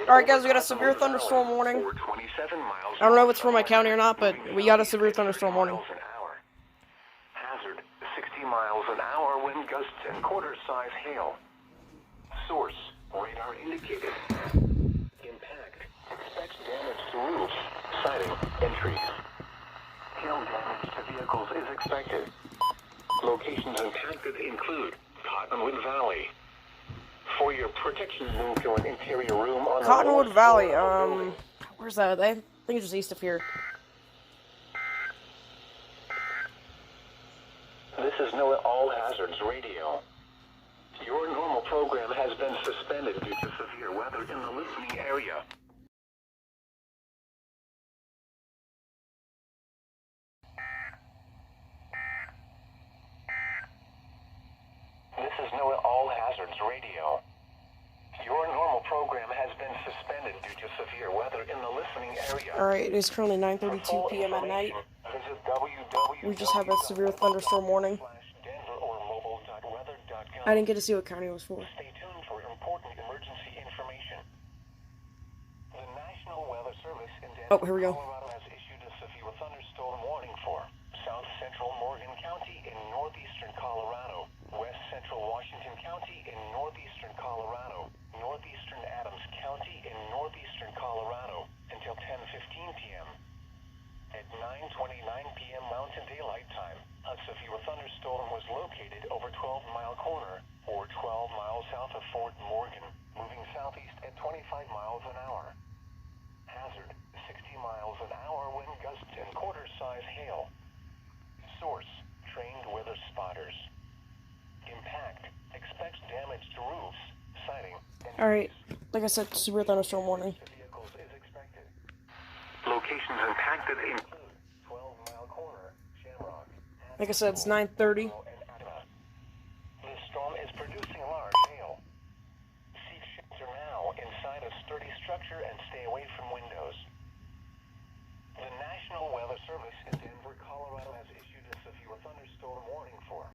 Alright guys, we got a severe thunderstorm warning. I don't know if it's for my county or not, but we got a severe thunderstorm warning. Hazard, 60 miles an hour, wind gusts and quarter-size hail. Source, radar indicated. Impact, expect damage to roofs, siding, and trees. Hail damage to vehicles is expected. Locations impacted include Cottonwood Valley. For your protection, move to an interior room on Cottonwood the Valley, where's that? I think it's just east of here. This is NOAA All Hazards Radio. Your normal program has been suspended due to severe weather in the listening area. This is NOAA All Hazards Radio. Your normal program has been suspended due to severe weather in the listening area. Alright, it is currently 9:32 PM at night. We just have a severe thunderstorm warning. I didn't get to see what county it was for. Stay tuned for important emergency information. The National Weather Service in Denver, here we go. Colorado has issued a severe thunderstorm warning for South Central Morgan County in northeastern Colorado, West Central Washington County in northeastern Colorado, northeastern Adams County in northeastern Colorado until 10:15 p.m. At 9:29 p.m. Mountain Daylight Time, a severe thunderstorm was located over 12 Mile Corner, or 12 miles south of Fort Morgan, moving southeast at 25 miles an hour. Hazard, 60 miles an hour, wind gusts and quarter-size hail. Source, trained weather spotters. Impact, expect damage to roofs, siding, and Alright, like I said, severe thunderstorm warning. vehicles is expected. Locations impacted include 12 Mile Corner, Shamrock. Like I said, it's 9:30. This storm is producing large hail. Seek shelter now inside a sturdy structure and stay away from windows.